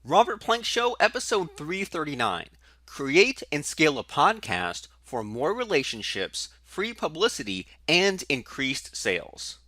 Robert Plank Show, episode 339. Create and scale a podcast for more relationships, free publicity, and increased sales.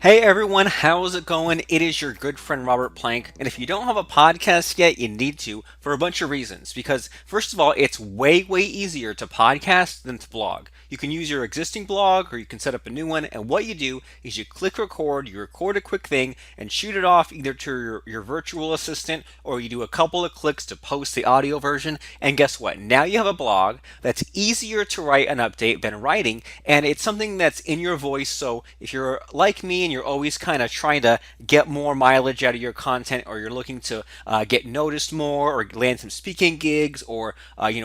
Hey everyone, how's it going? It is your good friend Robert Plank, and if you don't have a podcast yet, you need to for a bunch of reasons. Because first of all, it's way easier to podcast than to blog. You can use your existing blog or you can set up a new one, and what you do is you click record, you record a quick thing, and shoot it off either to your virtual assistant or you do a couple of clicks to post the audio version, and guess what? Now you have a blog that's easier to write an update than writing, and it's something that's in your voice, so if you're like me and you're always kind of trying to get more mileage out of your content, or you're looking to get noticed more, or land some speaking gigs, or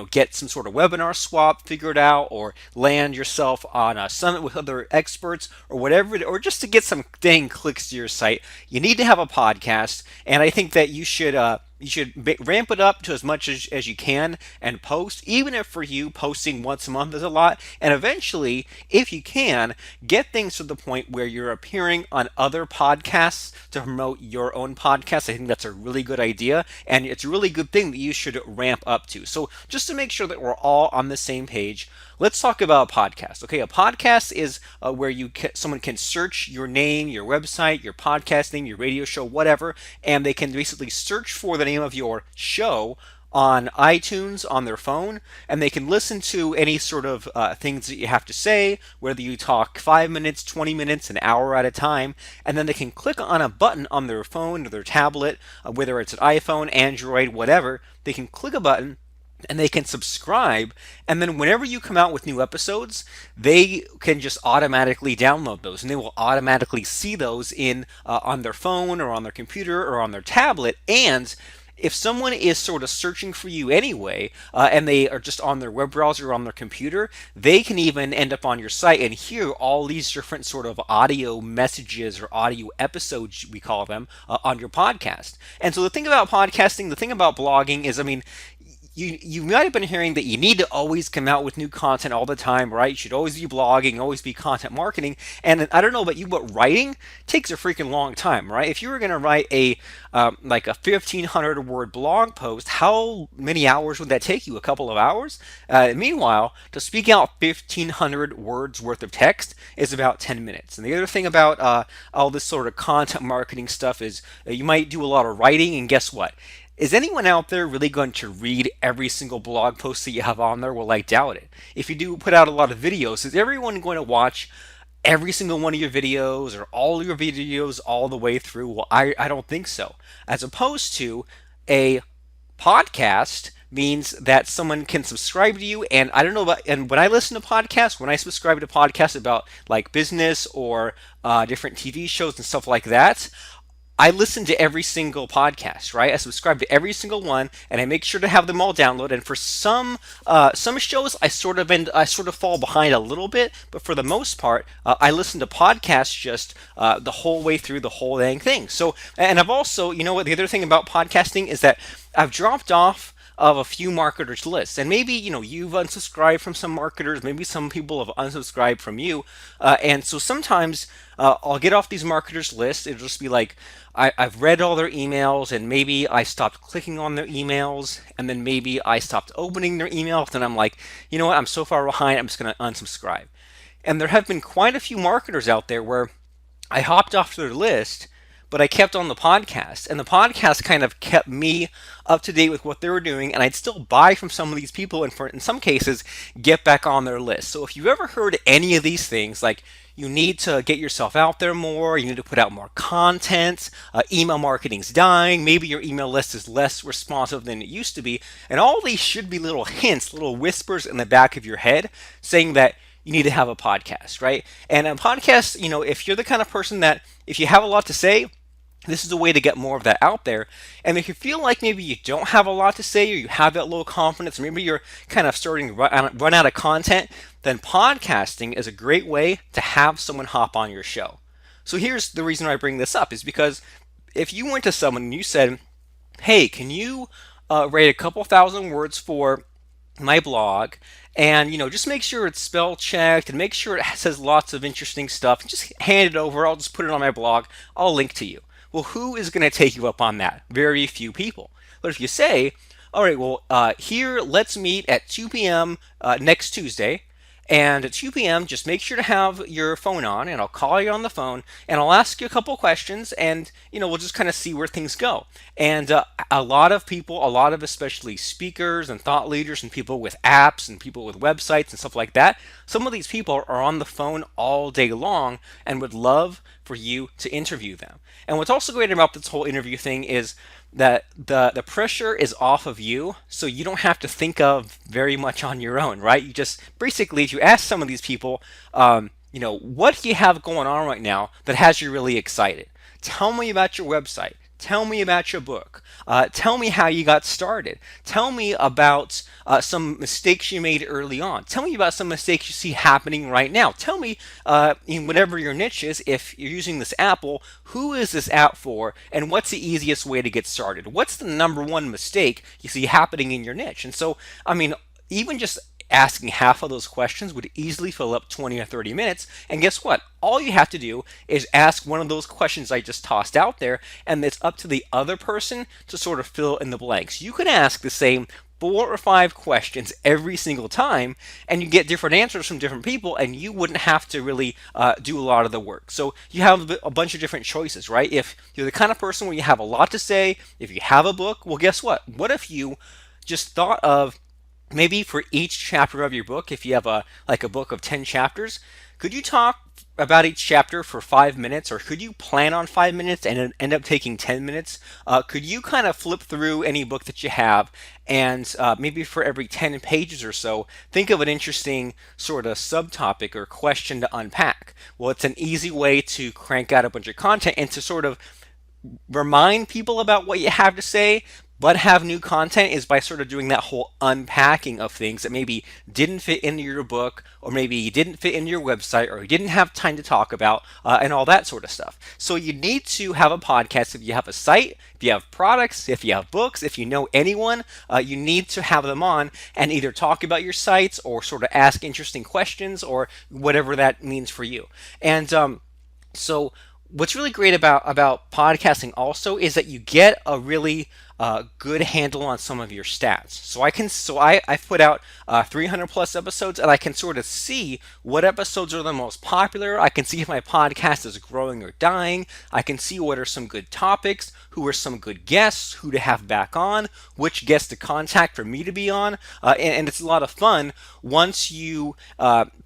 get some sort of webinar swap figured out, or land yourself on a summit with other experts, or whatever, or just to get some dang clicks to your site, you need to have a podcast. And I think that you should ramp it up to as much as you can and post, even if for you posting once a month is a lot. And eventually, if you can, get things to the point where you're appearing on other podcasts to promote your own podcast. I think that's a really good idea, and it's a really good thing that you should ramp up to. So just to make sure that we're all on the same page, let's talk about a podcast. Okay, a podcast is where someone can search your name, your website, your podcasting, your radio show, whatever, and they can basically search for the name of your show on iTunes on their phone, and they can listen to any sort of things that you have to say, whether you talk 5 minutes, 20 minutes, an hour at a time, and then they can click on a button on their phone or their tablet, whether it's an iPhone, Android, whatever. They can click a button and they can subscribe, and then whenever you come out with new episodes, they can just automatically download those, and they will automatically see those in on their phone or on their computer or on their tablet. And if someone is sort of searching for you anyway, and they are just on their web browser or on their computer, they can even end up on your site and hear all these different sort of audio messages or audio episodes, we call them, on your podcast. And so the thing about podcasting, the thing about blogging is, I mean, you might have been hearing that you need to always come out with new content all the time, right? You should always be blogging, always be content marketing. And I don't know about you, but writing takes a freaking long time, right? If you were going to write like a 1,500 word blog post, how many hours would that take you? A couple of hours? Meanwhile, to speak out 1,500 words worth of text is about 10 minutes. And the other thing about all this sort of content marketing stuff is you might do a lot of writing, and guess what? Is anyone out there really going to read every single blog post that you have on there? Well, I doubt it. If you do put out a lot of videos, is everyone going to watch every single one of your videos or all your videos all the way through? Well, I don't think so. As opposed to a podcast means that someone can subscribe to you. And I don't know about, and when I listen to podcasts, when I subscribe to podcasts about like business or different TV shows and stuff like that, I listen to every single podcast, right? I subscribe to every single one, and I make sure to have them all downloaded. And for some shows, I sort of fall behind a little bit, but for the most part, I listen to podcasts just the whole way through the whole dang thing. So, and I've also, you know what? The other thing about podcasting is that I've dropped off of a few marketers' lists. And maybe, you've unsubscribed from some marketers, maybe some people have unsubscribed from you. And so sometimes I'll get off these marketers' lists. It'll just be like, I've read all their emails, and maybe I stopped clicking on their emails, and then maybe I stopped opening their emails, and I'm like, you know what, I'm so far behind, I'm just going to unsubscribe. And there have been quite a few marketers out there where I hopped off their list, but I kept on the podcast, and the podcast kind of kept me up to date with what they were doing, and I'd still buy from some of these people, and in some cases, get back on their list. So if you've ever heard any of these things, like you need to get yourself out there more, you need to put out more content, email marketing's dying, maybe your email list is less responsive than it used to be, and all these should be little hints, little whispers in the back of your head saying that you need to have a podcast, right? And a podcast, if you're the kind of person that if you have a lot to say, this is a way to get more of that out there. And if you feel like maybe you don't have a lot to say, or you have that low confidence, or maybe you're kind of starting to run out of content, then podcasting is a great way to have someone hop on your show. So here's the reason I bring this up, is because if you went to someone and you said, hey, can you write a couple thousand words for my blog, and just make sure it's spell checked and make sure it says lots of interesting stuff. Just hand it over. I'll just put it on my blog. I'll link to you. Well, who is going to take you up on that? Very few people. But if you say, all right, well, here, let's meet at 2 p.m. Next Tuesday. And at 2 p.m., just make sure to have your phone on, and I'll call you on the phone, and I'll ask you a couple questions, and we'll just kind of see where things go. And a lot of people, a lot of especially speakers and thought leaders and people with apps and people with websites and stuff like that, some of these people are on the phone all day long and would love for you to interview them. And what's also great about this whole interview thing is that the pressure is off of you, so you don't have to think of very much on your own, right? You just basically, if you ask some of these people, what do you have going on right now that has you really excited? Tell me about your website. Tell me about your book. Tell me how you got started. Tell me about some mistakes you made early on. Tell me about some mistakes you see happening right now. Tell me, in whatever your niche is, if you're using this Apple, who is this app for, and what's the easiest way to get started? What's the number one mistake you see happening in your niche? And so, even just asking half of those questions would easily fill up 20 or 30 minutes. And guess what? All you have to do is ask one of those questions I just tossed out there, and it's up to the other person to sort of fill in the blanks. You can ask the same 4 or 5 questions every single time, and you get different answers from different people, and you wouldn't have to really do a lot of the work. So you have a bunch of different choices, right? If you're the kind of person where you have a lot to say, if you have a book, well, guess what? What if you just thought of, maybe for each chapter of your book, if you have a book of 10 chapters, could you talk about each chapter for 5 minutes, or could you plan on 5 minutes and end up taking 10 minutes? Could you kind of flip through any book that you have, and maybe for every 10 pages or so, think of an interesting sort of subtopic or question to unpack? Well, it's an easy way to crank out a bunch of content and to sort of remind people about what you have to say, but have new content, is by sort of doing that whole unpacking of things that maybe didn't fit into your book, or maybe you didn't fit into your website, or you didn't have time to talk about, and all that sort of stuff. So you need to have a podcast if you have a site, if you have products, if you have books, if you know anyone, you need to have them on and either talk about your sites or sort of ask interesting questions or whatever that means for you. And so what's really great about podcasting also is that you get a really good handle on some of your stats. So I've put out 300 plus episodes, and I can sort of see what episodes are the most popular. I can see if my podcast is growing or dying. I can see what are some good topics, who are some good guests, who to have back on, which guests to contact for me to be on, and it's a lot of fun once you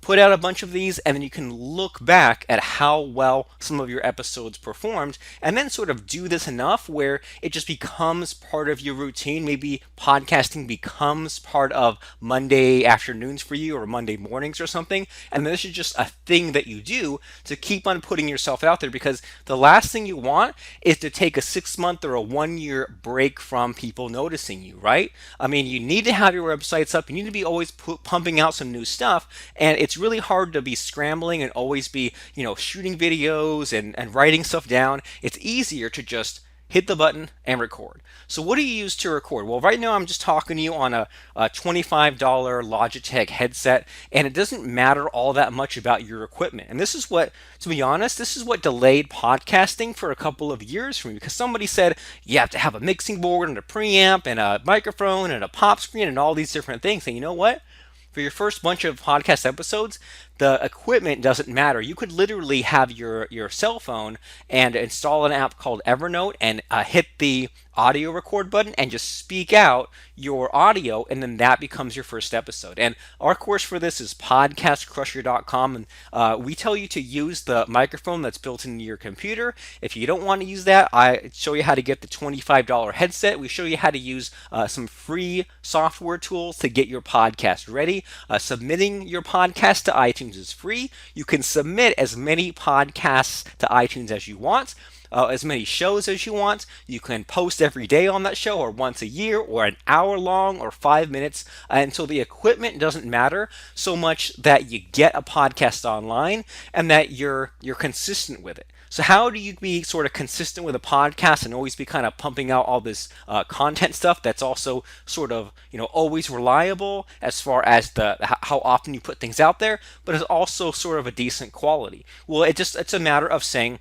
put out a bunch of these, and then you can look back at how well some of your episodes performed, and then sort of do this enough where it just becomes part of your routine. Maybe podcasting becomes part of Monday afternoons for you, or Monday mornings or something, and this is just a thing that you do to keep on putting yourself out there, because the last thing you want is to take a 6-month or a 1-year break from people noticing you, right? You need to have your websites up. You need to be always pumping out some new stuff, and it's really hard to be scrambling and always be shooting videos and writing stuff down. It's easier to just hit the button and record. So what do you use to record? Well, right now I'm just talking to you on a $25 Logitech headset, and it doesn't matter all that much about your equipment. And this is what, to be honest, this is what delayed podcasting for a couple of years for me, because somebody said you have to have a mixing board and a preamp and a microphone and a pop screen and all these different things. And you know what? For your first bunch of podcast episodes, the equipment doesn't matter. You could literally have your cell phone and install an app called Evernote and hit the audio record button and just speak out your audio, and then that becomes your first episode. And our course for this is podcastcrusher.com, and we tell you to use the microphone that's built into your computer. If you don't want to use that, I show you how to get the $25 headset. We show you how to use some free software tools to get your podcast ready. Submitting your podcast to iTunes is free. You can submit as many podcasts to iTunes as you want. As many shows as you want. You can post every day on that show, or once a year, or an hour long, or 5 minutes. And so the equipment doesn't matter so much that you get a podcast online and that you're consistent with it. So how do you be sort of consistent with a podcast and always be kind of pumping out all this content stuff that's also sort of always reliable as far as the how often you put things out there, but is also sort of a decent quality? Well, it's a matter of saying,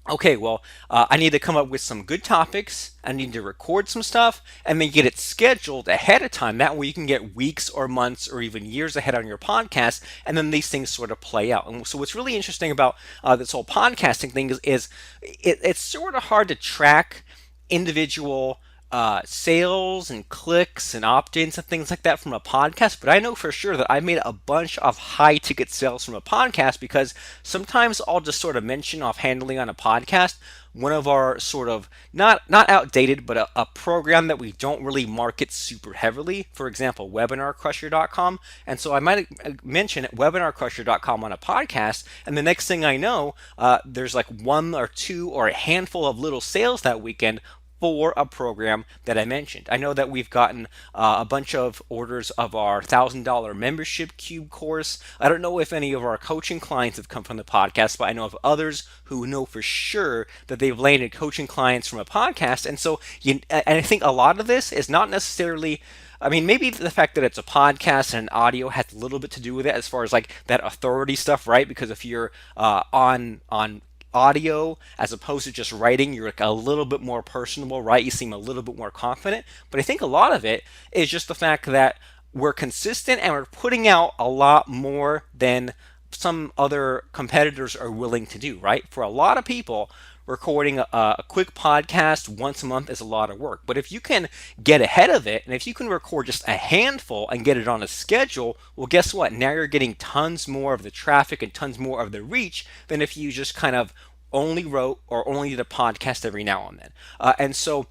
okay, well, I need to come up with some good topics. I need to record some stuff and then get it scheduled ahead of time. That way you can get weeks or months or even years ahead on your podcast, and then these things sort of play out. And so what's really interesting about this whole podcasting thing is it's sort of hard to track individual sales and clicks and opt-ins and things like that from a podcast, but I know for sure that I made a bunch of high ticket sales from a podcast because sometimes I'll just sort of mention offhandedly on a podcast one of our sort of not outdated, but a program that we don't really market super heavily. For example, webinarcrusher.com. And so I might mention webinarcrusher.com on a podcast, and the next thing I know, there's like one or two or a handful of little sales that weekend for a program that I mentioned. I know that we've gotten a bunch of orders of our $1,000 membership cube course. I don't know if any of our coaching clients have come from the podcast, but I know of others who know for sure that they've landed coaching clients from a podcast. And so, and I think a lot of this is not necessarily, I mean, maybe the fact that it's a podcast and audio has a little bit to do with it as far as like that authority stuff, right? Because if you're on audio as opposed to just writing, you're like a little bit more personable, right? You seem a little bit more confident. But I think a lot of it is just the fact that we're consistent and we're putting out a lot more than some other competitors are willing to do, right? For a lot of people, recording a quick podcast once a month is a lot of work. But if you can get ahead of it, and if you can record just a handful and get it on a schedule, well, guess what? Now you're getting tons more of the traffic and tons more of the reach than if you just kind of only wrote or only did a podcast every now and then. So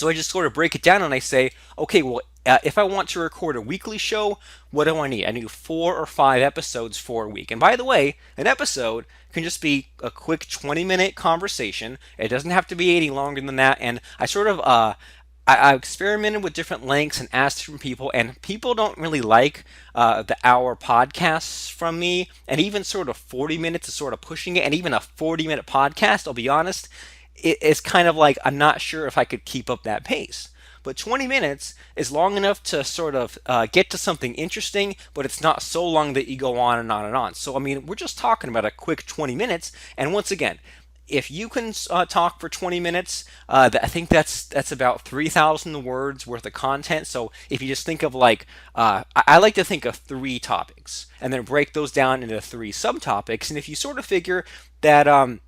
I just sort of break it down and I say, okay, well, if I want to record a weekly show, what do I need? I need 4 or 5 episodes for a week. And by the way, an episode can just be a quick 20-minute conversation. It doesn't have to be any longer than that. And I sort of I experimented with different lengths and asked from people, and people don't really like the hour podcasts from me. And even sort of 40 minutes is sort of pushing it. And even a 40-minute podcast, I'll be honest, it's kind of like I'm not sure if I could keep up that pace. But 20 minutes is long enough to sort of get to something interesting, but it's not so long that you go on and on and on. So, I mean, we're just talking about a quick 20 minutes. And once again, if you can talk for 20 minutes, I think that's about 3,000 words worth of content. So if you just think of like, I like to think of 3 topics and then break those down into 3 subtopics. And if you sort of figure that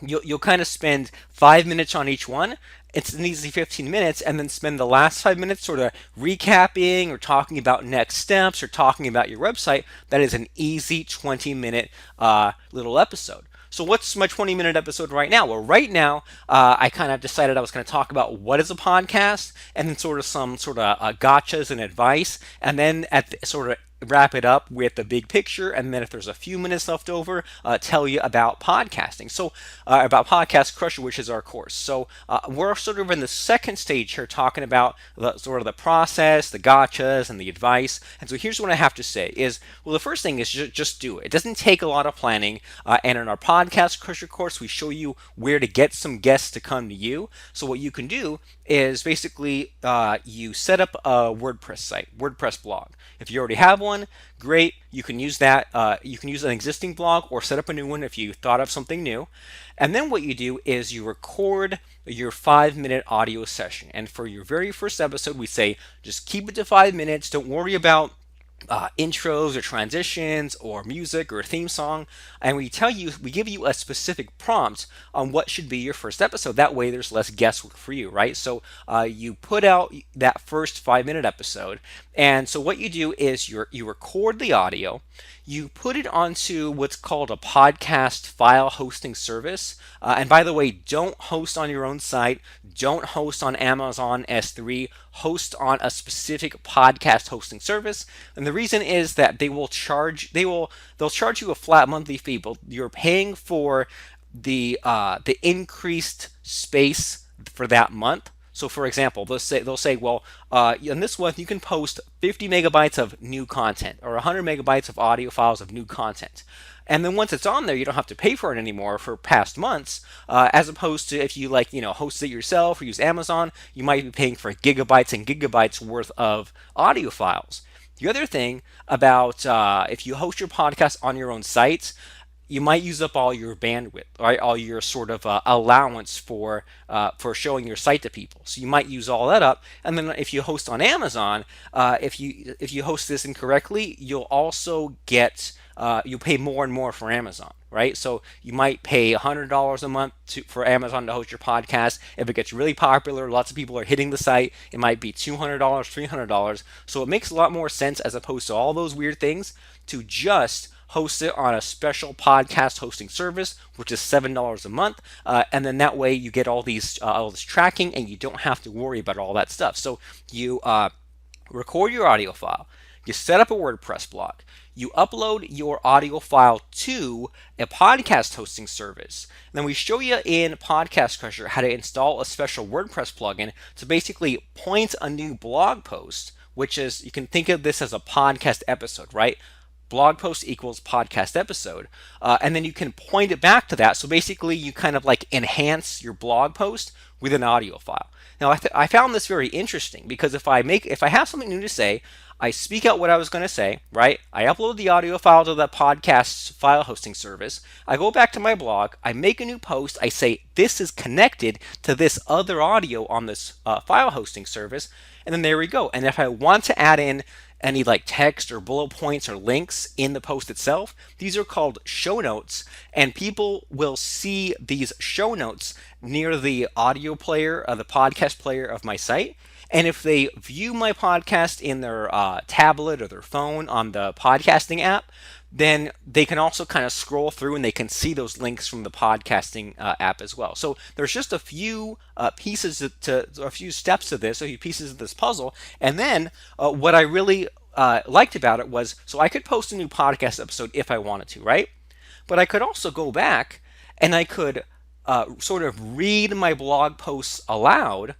you'll kind of spend 5 minutes on each one, it's an easy 15 minutes, and then spend the last 5 minutes sort of recapping or talking about next steps or talking about your website. That is an easy 20-minute little episode. So what's my 20-minute episode right now? Well, right now, I kind of decided I was going to talk about what is a podcast, and then sort of some sort of gotchas and advice, and then sort of wrap it up with the big picture, and then if there's a few minutes left over, tell you about podcasting. So about Podcast Crusher, which is our course. So we're sort of in the second stage here, talking about sort of the process, the gotchas, and the advice. And so here's what I have to say is, well, the first thing is just do it. It doesn't take a lot of planning. And in our Podcast Crusher course, we show you where to get some guests to come to you. So what you can do is basically you set up a WordPress site, WordPress blog. If you already have one, great. You can use that. You can use an existing blog or set up a new one if you thought of something new. And then what you do is you record your 5-minute audio session. And for your very first episode, we say just keep it to 5 minutes. Don't worry about intros or transitions or music or a theme song, and we give you a specific prompt on what should be your first episode. That way there's less guesswork for you, right? So you put out that first 5-minute episode, and so what you do is you record the audio, you put it onto what's called a podcast file hosting service. And by the way, don't host on your own site. Don't host on Amazon S3. Host on a specific podcast hosting service. And the reason is that they'll charge you a flat monthly fee, but you're paying for the increased space for that month. So for example, they'll say, well, in this one you can post 50 megabytes of new content or 100 megabytes of audio files of new content. And then once it's on there, you don't have to pay for it anymore for past months. As opposed to if you host it yourself or use Amazon, you might be paying for gigabytes and gigabytes worth of audio files. The other thing about if you host your podcast on your own site, you might use up all your bandwidth, right? All your sort of allowance for showing your site to people. So you might use all that up. And then if you host on Amazon, if you host this incorrectly, you'll also get you pay more and more for Amazon, right? So you might pay $100 a month for Amazon to host your podcast. If it gets really popular, lots of people are hitting the site, it might be $200, $300. So it makes a lot more sense, as opposed to all those weird things, to just host it on a special podcast hosting service, which is $7 a month, and then that way you get all this tracking, and you don't have to worry about all that stuff. So you record your audio file, you set up a WordPress blog, you upload your audio file to a podcast hosting service. And then we show you in Podcast Crusher how to install a special WordPress plugin to basically point a new blog post, which is, you can think of this as a podcast episode, right? Blog post equals podcast episode, and then you can point it back to that. So basically, you kind of like enhance your blog post with an audio file. Now, I found this very interesting because if I have something new to say, I speak out what I was going to say, right? I upload the audio file to the podcast file hosting service. I go back to my blog. I make a new post. I say this is connected to this other audio on this file hosting service, and then there we go. And if I want to add in any like text or bullet points or links in the post itself, these are called show notes, and people will see these show notes near the audio player, the podcast player of my site. And if they view my podcast in their tablet or their phone on the podcasting app, then they can also kind of scroll through and they can see those links from the podcasting app as well. So there's just a few a few steps to this, a few pieces of this puzzle. And then what I really liked about it was, so I could post a new podcast episode if I wanted to, right? But I could also go back and I could sort of read my blog posts aloud,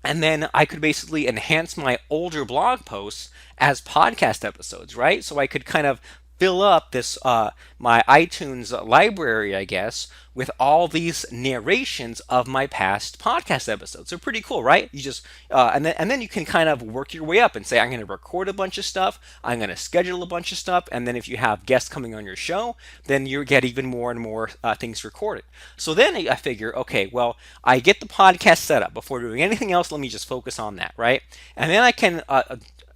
and then I could basically enhance my older blog posts as podcast episodes, right? So I could kind of fill up this my iTunes library, I guess, with all these narrations of my past podcast episodes. They're pretty cool, right? You just and then you can kind of work your way up and say, I'm going to record a bunch of stuff, I'm going to schedule a bunch of stuff, and then if you have guests coming on your show, then you get even more and more things recorded. So then I figure, okay, well, I get the podcast set up. Before doing anything else, let me just focus on that, right? And then I can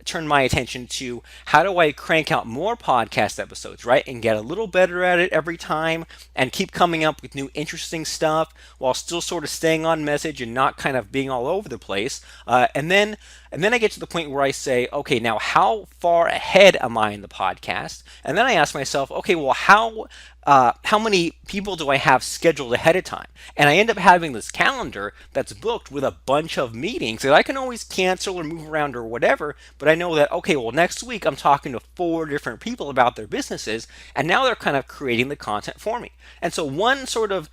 turn my attention to how do I crank out more podcast episodes, right? And get a little better at it every time and keep coming up with new interesting stuff while still sort of staying on message and not kind of being all over the place. And then I get to the point where I say, okay, now how far ahead am I in the podcast? And then I ask myself, okay, well, how many people do I have scheduled ahead of time? And I end up having this calendar that's booked with a bunch of meetings that I can always cancel or move around or whatever, but I know that, okay, well, next week I'm talking to 4 different people about their businesses, and now they're kind of creating the content for me. And so one sort of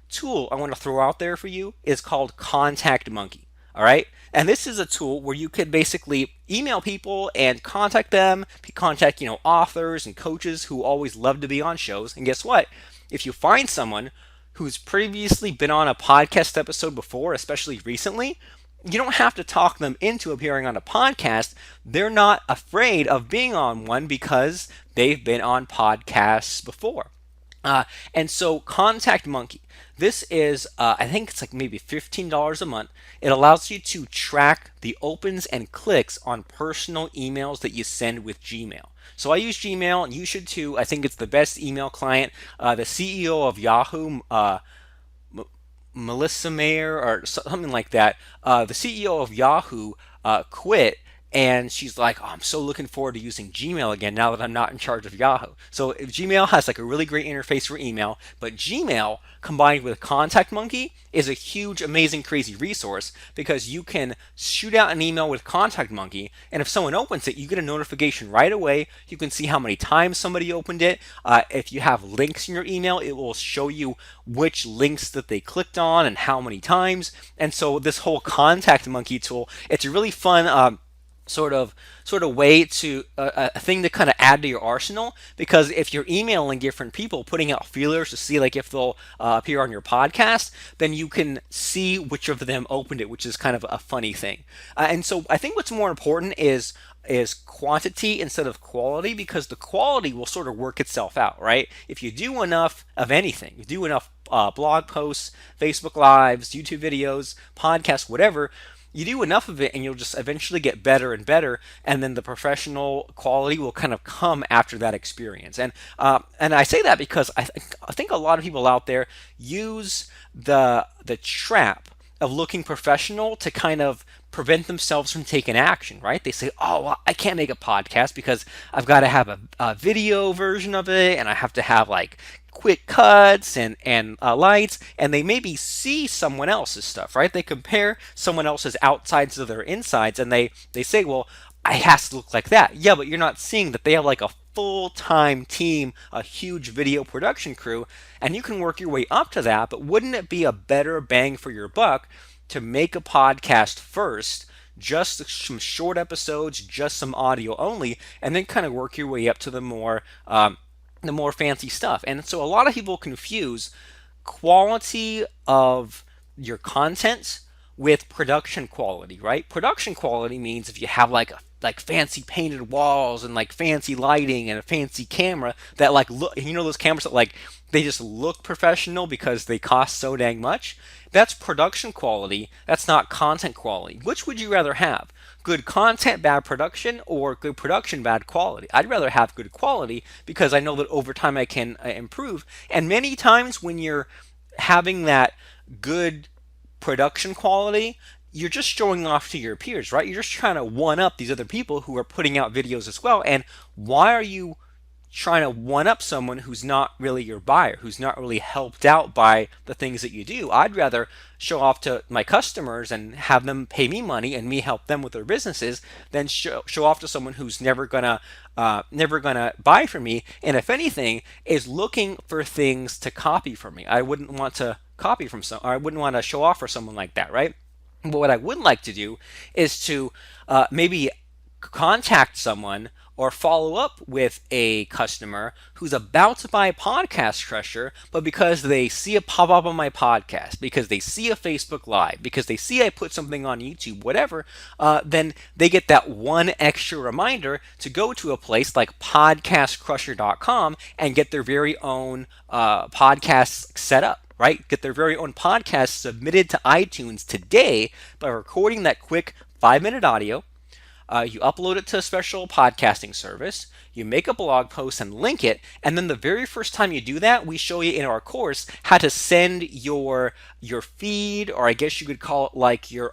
tool I want to throw out there for you is called ContactMonkey. All right. And this is a tool where you could basically email people and contact them, contact, authors and coaches who always love to be on shows. And guess what? If you find someone who's previously been on a podcast episode before, especially recently, you don't have to talk them into appearing on a podcast. They're not afraid of being on one because they've been on podcasts before. And so ContactMonkey, this is, I think it's like maybe $15 a month. It allows you to track the opens and clicks on personal emails that you send with Gmail. So I use Gmail, and you should too. I think it's the best email client. The CEO of Yahoo, Melissa Mayer or something like that, the CEO of Yahoo quit. And she's like, oh, I'm so looking forward to using Gmail again now that I'm not in charge of Yahoo. So Gmail has like a really great interface for email, but Gmail combined with ContactMonkey is a huge, amazing, crazy resource because you can shoot out an email with ContactMonkey, and if someone opens it, you get a notification right away. You can see how many times somebody opened it. If you have links in your email, it will show you which links that they clicked on and how many times. And so this whole ContactMonkey tool, it's a really fun sort of way to a thing to kind of add to your arsenal, because if you're emailing different people putting out feelers to see like if they'll appear on your podcast, then you can see which of them opened it, which is kind of a funny thing. And so I think what's more important is quantity instead of quality, because the quality will sort of work itself out, right? If you do enough of anything, you do enough blog posts, Facebook lives, YouTube videos, podcasts, whatever, you do enough of it and you'll just eventually get better and better, and then the professional quality will kind of come after that experience. And I say that because I think a lot of people out there use the trap of looking professional to kind of prevent themselves from taking action, right? They say, oh, well, I can't make a podcast because I've got to have a video version of it, and I have to have like quick cuts and lights, and they maybe see someone else's stuff, right? They compare someone else's outsides to their insides, and they say, well, I has to look like that. Yeah, but you're not seeing that they have like a full-time team, a huge video production crew, and you can work your way up to that. But wouldn't it be a better bang for your buck to make a podcast first, just some short episodes, just some audio only, and then kind of work your way up to the more fancy stuff? And so a lot of people confuse quality of your content with production quality, right? Production quality means if you have like fancy painted walls and like fancy lighting and a fancy camera that like look, those cameras that like they just look professional because they cost so dang much. That's production quality. That's not content quality. Which would you rather have? Good content, bad production, or good production, bad quality? I'd rather have good quality because I know that over time I can improve. And many times when you're having that good production quality, you're just showing off to your peers, right? You're just trying to one up these other people who are putting out videos as well. And why are you trying to one up someone who's not really your buyer, who's not really helped out by the things that you do? I'd rather show off to my customers and have them pay me money and me help them with their businesses than show off to someone who's never gonna buy from me, and if anything is looking for things to copy from me. I wouldn't want to copy from some, or I wouldn't want to show off for someone like that, right? But what I would like to do is to maybe contact someone or follow up with a customer who's about to buy Podcast Crusher, but because they see a pop up on my podcast, because they see a Facebook Live, because they see I put something on YouTube, whatever, then they get that one extra reminder to go to a place like podcastcrusher.com and get their very own podcasts set up. Right? Get their very own podcast submitted to iTunes today by recording that quick 5-minute audio. You upload it to a special podcasting service, you make a blog post and link it, and then the very first time you do that, we show you in our course how to send your feed, or I guess you could call it like your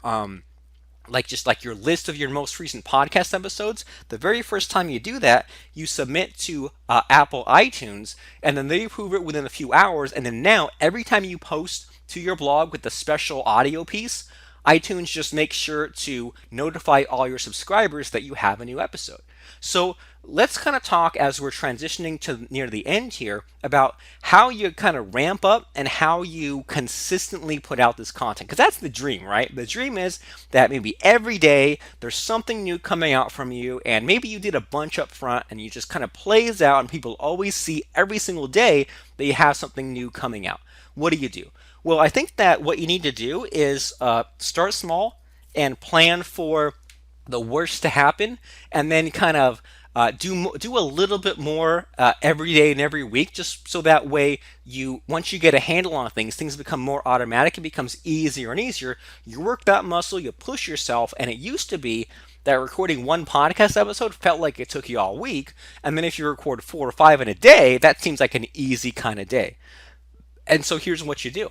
just like your list of your most recent podcast episodes. The very first time you do that, you submit to Apple iTunes, and then they approve it within a few hours. And then now, every time you post to your blog with the special audio piece, iTunes just makes sure to notify all your subscribers that you have a new episode. So let's kind of talk, as we're transitioning to near the end here, about how you kind of ramp up and how you consistently put out this content. Because that's the dream, right? The dream is that maybe every day there's something new coming out from you, and maybe you did a bunch up front and you just kind of plays out and people always see every single day that you have something new coming out. What do? Well, I think that what you need to do is start small and plan for the worst to happen, and then kind of do a little bit more every day and every week, just so that way once you get a handle on things become more automatic. It becomes easier and easier. You work that muscle, you push yourself, and it used to be that recording one podcast episode felt like it took you all week, and then if you record 4 or 5 in a day, that seems like an easy kind of day. And so here's what you do.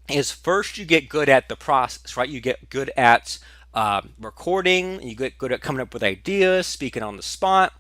Is first you get good at the process, right? You get good at recording, you get good at coming up with ideas, speaking on the spot,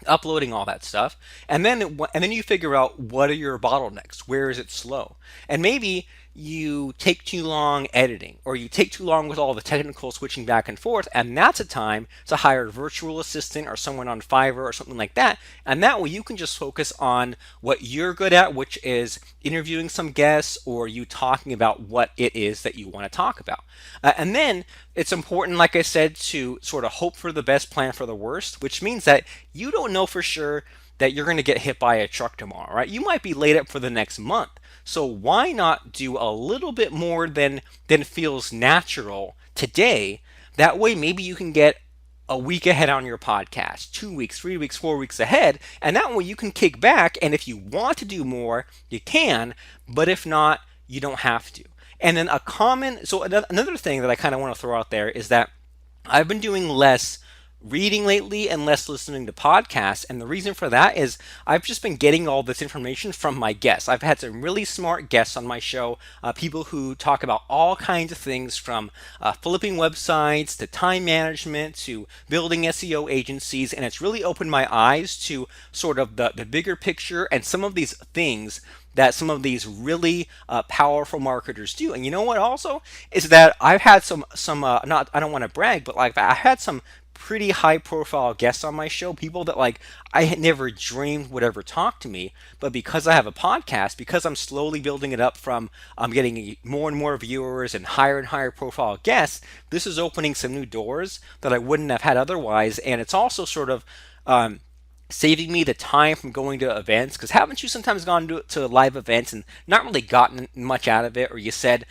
uploading, all that stuff, and then you figure out what are your bottlenecks, where is it slow, and maybe you take too long editing, or you take too long with all the technical switching back and forth, and that's a time to hire a virtual assistant or someone on Fiverr or something like that. And that way you can just focus on what you're good at, which is interviewing some guests or you talking about what it is that you want to talk about. And then it's important, like I said, to sort of hope for the best, plan for the worst, which means that you don't know for sure that you're going to get hit by a truck tomorrow, right? You might be laid up for the next month. So why not do a little bit more than feels natural today? That way maybe you can get a week ahead on your podcast, 2 weeks, 3 weeks, 4 weeks ahead, and that way you can kick back, and if you want to do more, you can, but if not, you don't have to. And then another thing that I kind of want to throw out there is that I've been doing less reading lately and less listening to podcasts. And the reason for that is I've just been getting all this information from my guests. I've had some really smart guests on my show, people who talk about all kinds of things from flipping websites to time management to building SEO agencies. And it's really opened my eyes to sort of the bigger picture and some of these things that some of these really powerful marketers do. And you know what also is that I've had not, I don't want to brag, but like I had some pretty high profile guests on my show, people that like I had never dreamed would ever talk to me, but because I have a podcast, because I'm slowly building it up from I'm getting more and more viewers and higher profile guests, this is opening some new doors that I wouldn't have had otherwise. And it's also sort of saving me the time from going to events, because haven't you sometimes gone to live events and not really gotten much out of it, or you said,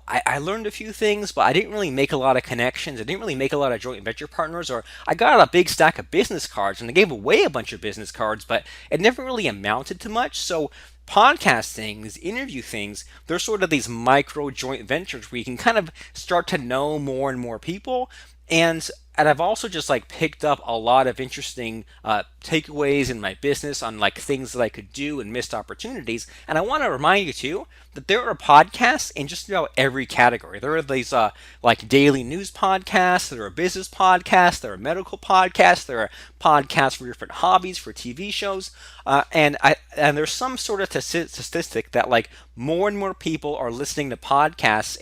I learned a few things but I didn't really make a lot of connections, I didn't really make a lot of joint venture partners, or I got a big stack of business cards and I gave away a bunch of business cards but it never really amounted to much. So podcast things, interview things, they're sort of these micro joint ventures where you can kind of start to know more and more people. And I've also just like picked up a lot of interesting takeaways in my business on like things that I could do and missed opportunities. And I want to remind you too that there are podcasts in just about every category. There are these like daily news podcasts, there are business podcasts, there are medical podcasts, there are podcasts for different hobbies, for TV shows, and there's some sort of statistic that like more and more people are listening to podcasts,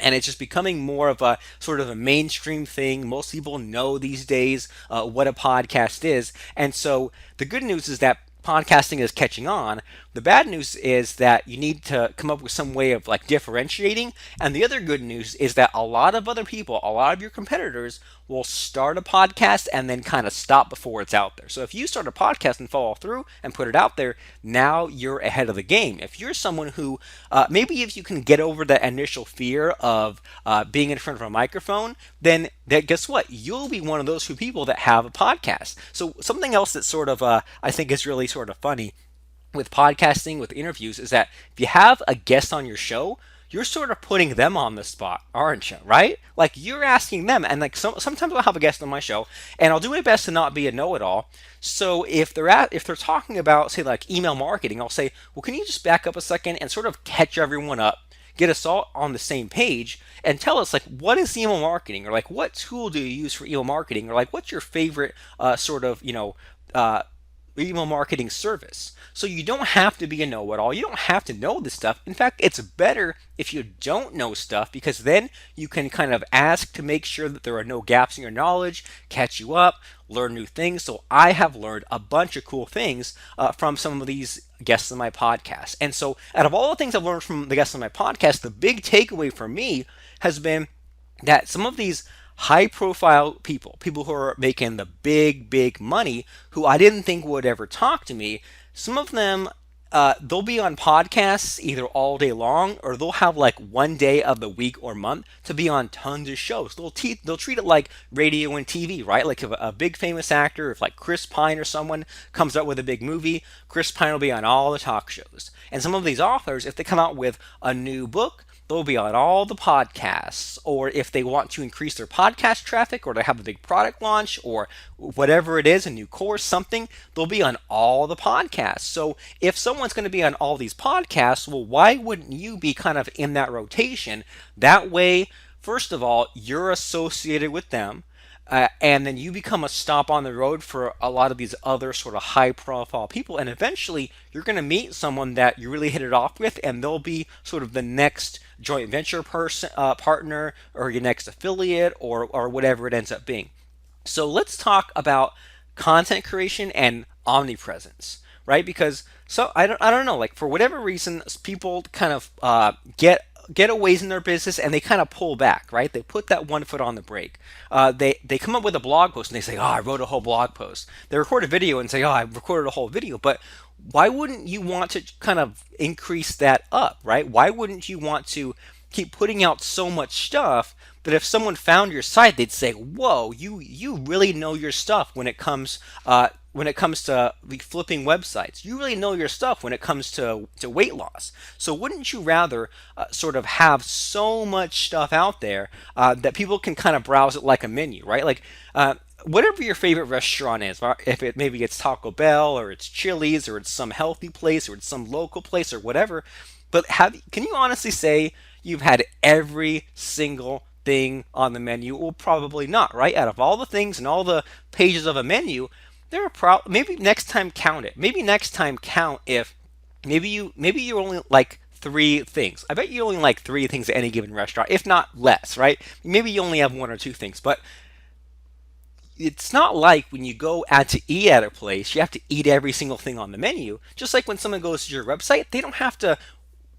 and it's just becoming more of a sort of a mainstream thing. Most people know these days what a podcast is. And so the good news is that podcasting is catching on. The bad news is that you need to come up with some way of like differentiating. And the other good news is that a lot of other people, a lot of your competitors will start a podcast and then kind of stop before it's out there. So if you start a podcast and follow through and put it out there, now you're ahead of the game. If you're someone who maybe if you can get over that initial fear of being in front of a microphone, then guess what? You'll be one of those few people that have a podcast. So something else that sort of I think is really sort of funny with podcasting, with interviews, is that if you have a guest on your show, you're sort of putting them on the spot, aren't you? Right? Like you're asking them, and like sometimes I'll have a guest on my show, and I'll do my best to not be a know-it-all. So if they're talking about say like email marketing, I'll say, well, can you just back up a second and sort of catch everyone up, get us all on the same page, and tell us like what is email marketing, or like what tool do you use for email marketing, or like what's your favorite sort of email marketing service. So you don't have to be a know-it-all. You don't have to know this stuff. In fact, it's better if you don't know stuff, because then you can kind of ask to make sure that there are no gaps in your knowledge, catch you up, learn new things. So I have learned a bunch of cool things from some of these guests on my podcast. And so out of all the things I've learned from the guests on my podcast, the big takeaway for me has been that some of these high profile people who are making the big money, who I didn't think would ever talk to me, some of them they'll be on podcasts either all day long, or they'll have like one day of the week or month to be on tons of shows. They'll treat it like radio and TV, right? Like if a big famous actor, if like Chris Pine or someone comes out with a big movie, Chris Pine will be on all the talk shows. And some of these authors, if they come out with a new book, they'll be on all the podcasts. Or if they want to increase their podcast traffic, or they have a big product launch, or whatever it is, a new course, something, they'll be on all the podcasts. So if someone's going to be on all these podcasts, well, why wouldn't you be kind of in that rotation? That way, first of all, you're associated with them. and then you become a stop on the road for a lot of these other sort of high profile people, and eventually you're going to meet someone that you really hit it off with, and they'll be sort of the next joint venture partner, or your next affiliate, or whatever it ends up being. So let's talk about content creation and omnipresence, right? Because I don't know, like for whatever reason, people kind of getaways in their business, and they kind of pull back, right? They put that one foot on the brake. They come up with a blog post and they say, "Oh, I wrote a whole blog post." They record a video and say, "Oh, I recorded a whole video." But why wouldn't you want to kind of increase that up, right? Why wouldn't you want to keep putting out so much stuff that if someone found your site, they'd say, "Whoa, you really know your stuff when it comes to flipping websites. You really know your stuff when it comes to weight loss." So wouldn't you rather sort of have so much stuff out there that people can kind of browse it like a menu, right? Like whatever your favorite restaurant is, if it maybe it's Taco Bell, or it's Chili's, or it's some healthy place, or it's some local place, or whatever. But can you honestly say you've had every single thing on the menu? Well, probably not, right? Out of all the things and all the pages of a menu, there are maybe next time count it. Maybe next time count if maybe you only like three things. I bet you only like three things at any given restaurant, if not less, right? Maybe you only have one or two things, but it's not like when you go out to eat at a place, you have to eat every single thing on the menu. Just like when someone goes to your website, they don't have to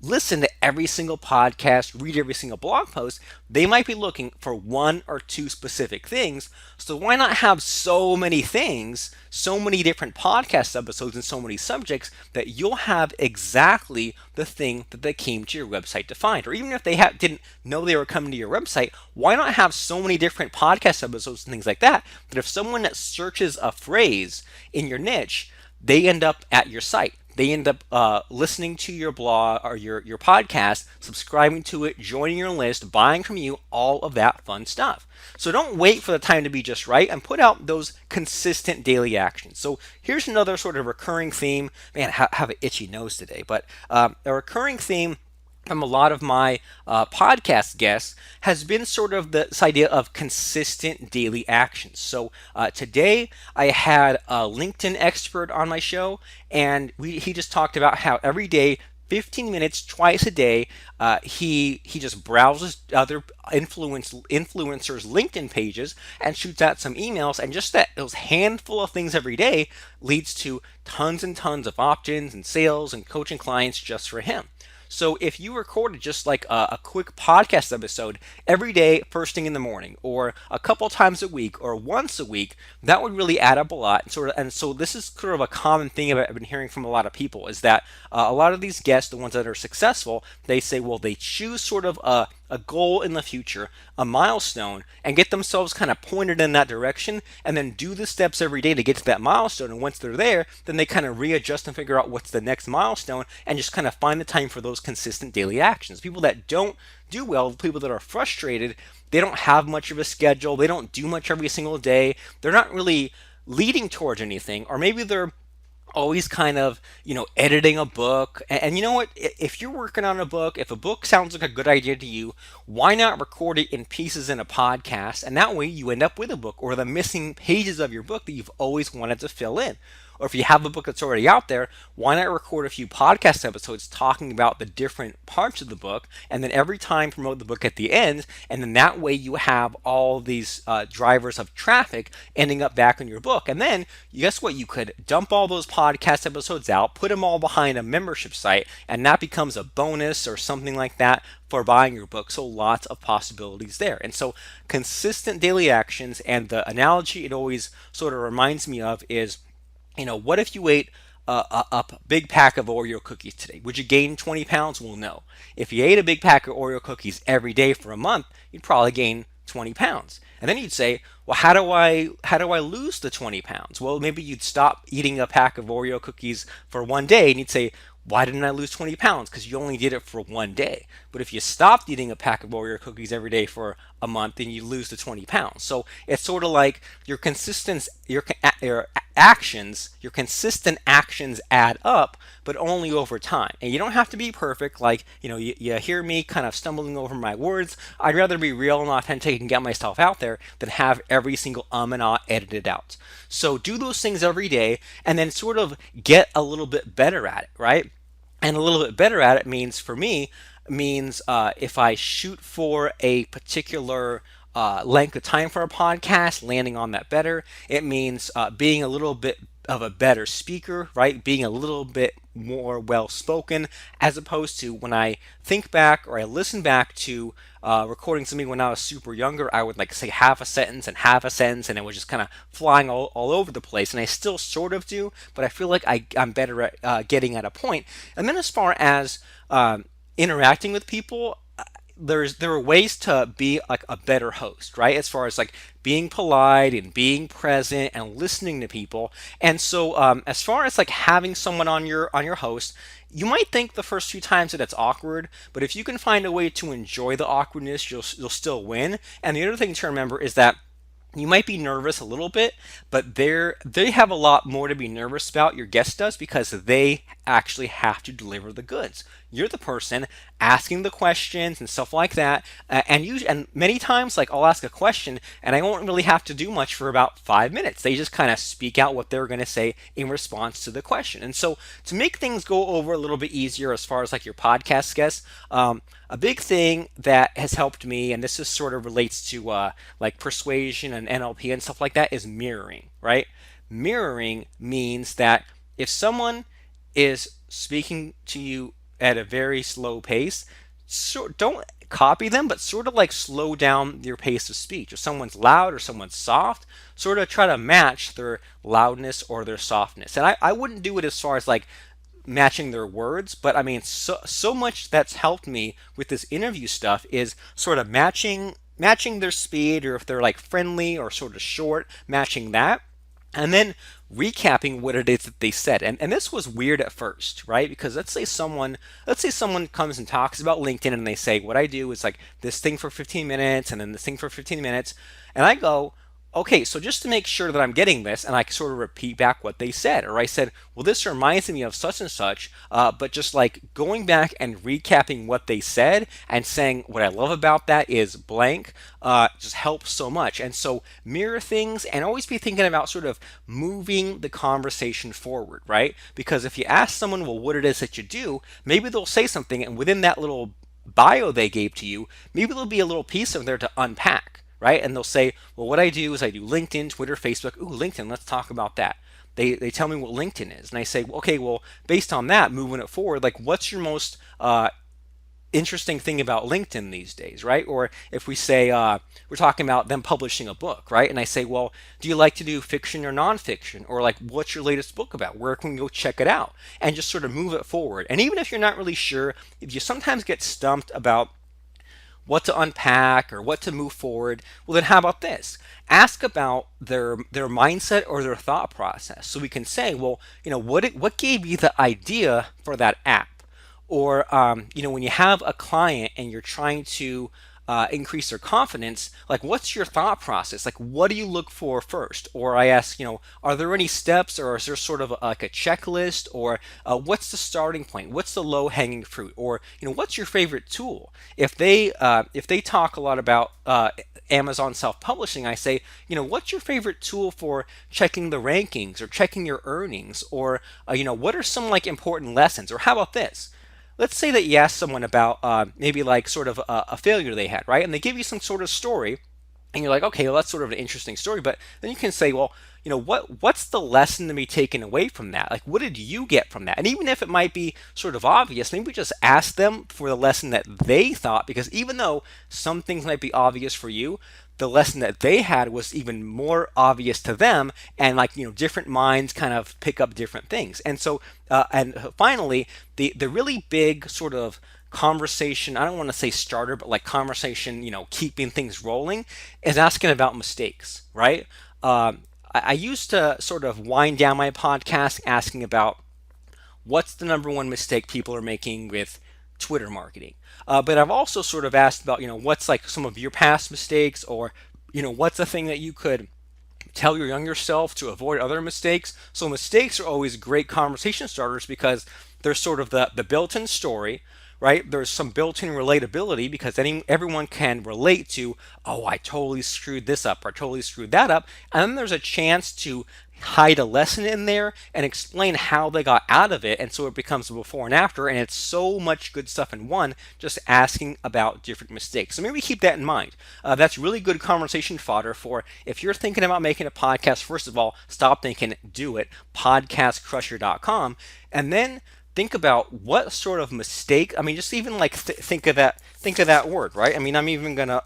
listen to every single podcast, read every single blog post. They might be looking for one or two specific things. So why not have so many things, so many different podcast episodes, and so many subjects that you'll have exactly the thing that they came to your website to find? Or even if they didn't know they were coming to your website, why not have so many different podcast episodes and things like that, that if someone searches a phrase in your niche, they end up at your site. They end up listening to your blog or your podcast, subscribing to it, joining your list, buying from you, all of that fun stuff. So don't wait for the time to be just right, and put out those consistent daily actions. So here's another sort of recurring theme. Man, I have an itchy nose today, but a recurring theme from a lot of my podcast guests has been sort of this idea of consistent daily actions. So today I had a LinkedIn expert on my show, and he just talked about how every day, 15 minutes twice a day, he just browses other influencers LinkedIn pages and shoots out some emails, and just those handful of things every day leads to tons and tons of opt-ins and sales and coaching clients just for him. So if you recorded just like a quick podcast episode every day, first thing in the morning, or a couple times a week, or once a week, that would really add up a lot. And so this is sort of a common thing I've been hearing from a lot of people, is that a lot of these guests, the ones that are successful, they say, well, they choose sort of a goal in the future, a milestone, and get themselves kind of pointed in that direction, and then do the steps every day to get to that milestone. And once they're there, then they kind of readjust and figure out what's the next milestone, and just kind of find the time for those consistent daily actions. People that don't do well, people that are frustrated, they don't have much of a schedule, they don't do much every single day, they're not really leading towards anything, or maybe they're always kind of, editing a book. And you know what? If you're working on a book, if a book sounds like a good idea to you, why not record it in pieces in a podcast? And that way you end up with a book, or the missing pages of your book that you've always wanted to fill in. Or if you have a book that's already out there, why not record a few podcast episodes talking about the different parts of the book, and then every time promote the book at the end, and then that way you have all these drivers of traffic ending up back in your book. And then guess what? You could dump all those podcast episodes out, put them all behind a membership site, and that becomes a bonus or something like that for buying your book. So lots of possibilities there. And so consistent daily actions, and the analogy it always sort of reminds me of is, what if you ate a big pack of Oreo cookies today? Would you gain 20 pounds? Well, no. If you ate a big pack of Oreo cookies every day for a month, you'd probably gain 20 pounds. And then you'd say, well, how do I lose the 20 pounds? Well, maybe you'd stop eating a pack of Oreo cookies for one day, and you'd say, why didn't I lose 20 pounds? Because you only did it for one day. But if you stopped eating a pack of Oreo cookies every day for a month, then you lose the 20 pounds. So it's sort of like your actions, your consistent actions add up, but only over time. And you don't have to be perfect. Like, you hear me kind of stumbling over my words. I'd rather be real and authentic and get myself out there than have every single and ah edited out. So do those things every day and then sort of get a little bit better at it, right? And a little bit better at it means, for me, means if I shoot for a particular length of time for a podcast, landing on that better. It means being a little bit of a better speaker, right? Being a little bit more well spoken, as opposed to when I think back or I listen back to recording something when I was super younger, I would like say half a sentence and half a sentence, and it was just kind of flying all over the place. And I still sort of do, but I feel like I'm better at getting at a point. And then as far as interacting with people, there are ways to be like a better host, right? As far as like being polite and being present and listening to people. And so as far as like having someone on your host, you might think the first few times that it's awkward, but if you can find a way to enjoy the awkwardness, you'll still win. And the other thing to remember is that you might be nervous a little bit, but they have a lot more to be nervous about, your guest does, because they actually have to deliver the goods. You're the person asking the questions and stuff like that, and many times, like, I'll ask a question and I won't really have to do much for about 5 minutes. They just kind of speak out what they're going to say in response to the question. And so to make things go over a little bit easier as far as like your podcast guests, a big thing that has helped me, and this is sort of relates to like persuasion and NLP and stuff like that, is mirroring, right? Mirroring means that if someone is speaking to you at a very slow pace, so don't copy them, but sort of like slow down your pace of speech. If someone's loud or someone's soft, sort of try to match their loudness or their softness. And I wouldn't do it as far as like matching their words, but I mean, so much that's helped me with this interview stuff is sort of matching their speed, or if they're like friendly or sort of short, matching that, and then recapping what it is that they said. And this was weird at first, right? Because let's say someone comes and talks about LinkedIn and they say, what I do is like this thing for 15 minutes and then this thing for 15 minutes. And I go, okay, so just to make sure that I'm getting this, and I can sort of repeat back what they said, or I said, well, this reminds me of such and such, but just like going back and recapping what they said and saying what I love about that is blank, just helps so much. And so mirror things and always be thinking about sort of moving the conversation forward, right? Because if you ask someone, well, what it is that you do, maybe they'll say something, and within that little bio they gave to you, maybe there'll be a little piece of there to unpack. Right? And they'll say, well, what I do is I do LinkedIn, Twitter, Facebook. Ooh, LinkedIn, let's talk about that. They tell me what LinkedIn is. And I say, okay, well, based on that, moving it forward, like what's your most interesting thing about LinkedIn these days, right? Or if we say we're talking about them publishing a book, right? And I say, well, do you like to do fiction or nonfiction? Or like, what's your latest book about? Where can we go check it out? And just sort of move it forward. And even if you're not really sure, if you sometimes get stumped about what to unpack or what to move forward, well, then how about this? Ask about their mindset or their thought process, so we can say, well, what gave you the idea for that app? Or when you have a client and you're trying to increase their confidence, like what's your thought process? Like what do you look for first? Or I ask, are there any steps, or is there sort of like a checklist, or what's the starting point? What's the low hanging fruit? Or what's your favorite tool? If they talk a lot about Amazon self-publishing, I say, what's your favorite tool for checking the rankings or checking your earnings? Or what are some like important lessons? Or how about this? Let's say that you ask someone about maybe like sort of a failure they had, right? And they give you some sort of story, and you're like, okay, well, that's sort of an interesting story. But then you can say, well, what's the lesson to be taken away from that? Like, what did you get from that? And even if it might be sort of obvious, maybe just ask them for the lesson that they thought, because even though some things might be obvious for you, the lesson that they had was even more obvious to them, and like different minds kind of pick up different things. And so and finally, the really big sort of conversation, I don't want to say starter, but like conversation, keeping things rolling, is asking about mistakes, right? I used to sort of wind down my podcast asking about what's the number one mistake people are making with Twitter marketing. But I've also sort of asked about, what's like some of your past mistakes, or, what's a thing that you could tell your younger self to avoid other mistakes. So mistakes are always great conversation starters because they're sort of the built-in story, right? There's some built-in relatability because everyone can relate to, oh, I totally screwed this up or I totally screwed that up. And then there's a chance to hide a lesson in there and explain how they got out of it. And so it becomes a before and after. And it's so much good stuff in one, just asking about different mistakes. So maybe keep that in mind. That's really good conversation fodder for if you're thinking about making a podcast. First of all, stop thinking, do it. Podcastcrusher.com. And then think about what sort of mistake. I mean, just even like think of that word, right? I mean, I'm even gonna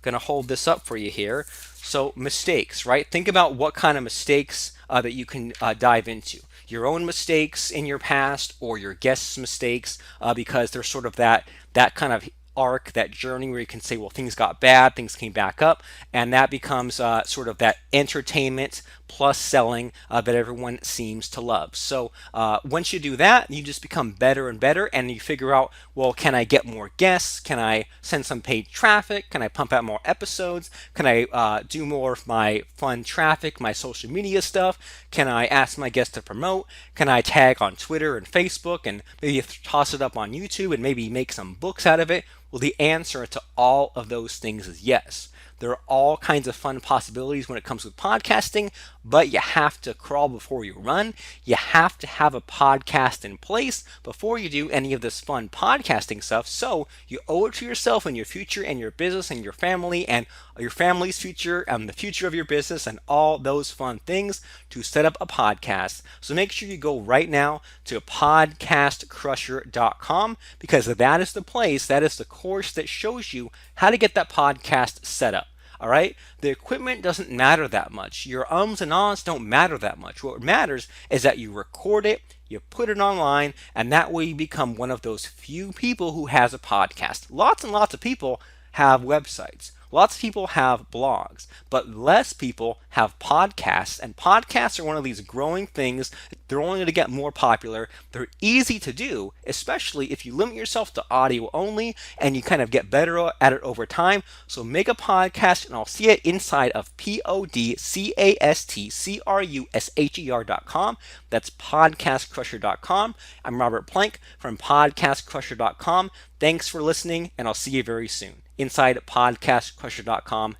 hold this up for you here. So mistakes, right? Think about what kind of mistakes that you can dive into. Your own mistakes in your past, or your guests' mistakes, because there's sort of that kind of arc, that journey where you can say, well, things got bad, things came back up, and that becomes sort of that entertainment plus selling that everyone seems to love. So once you do that, you just become better and better, and you figure out, well, can I get more guests? Can I send some paid traffic? Can I pump out more episodes? Can I do more of my fun traffic, my social media stuff? Can I ask my guests to promote? Can I tag on Twitter and Facebook and maybe toss it up on YouTube and maybe make some books out of it? Well, the answer to all of those things is yes. There are all kinds of fun possibilities when it comes with podcasting, but you have to crawl before you run. You have to have a podcast in place before you do any of this fun podcasting stuff. So you owe it to yourself and your future and your business and your family and your family's future and the future of your business and all those fun things to set up a podcast. So make sure you go right now to podcastcrusher.com because that is the place, that is the course that shows you how to get that podcast set up. All right? The equipment doesn't matter that much. Your ums and ahs don't matter that much. What matters is that you record it, you put it online, and that way you become one of those few people who has a podcast. Lots and lots of people have websites. Lots of people have blogs, but less people have podcasts, and podcasts are one of these growing things. They're only going to get more popular. They're easy to do, especially if you limit yourself to audio only and you kind of get better at it over time. So make a podcast, and I'll see it inside of podcastcrusher.com. That's podcastcrusher.com. I'm Robert Plank from podcastcrusher.com. Thanks for listening, and I'll see you very soon inside podcastcrusher.com.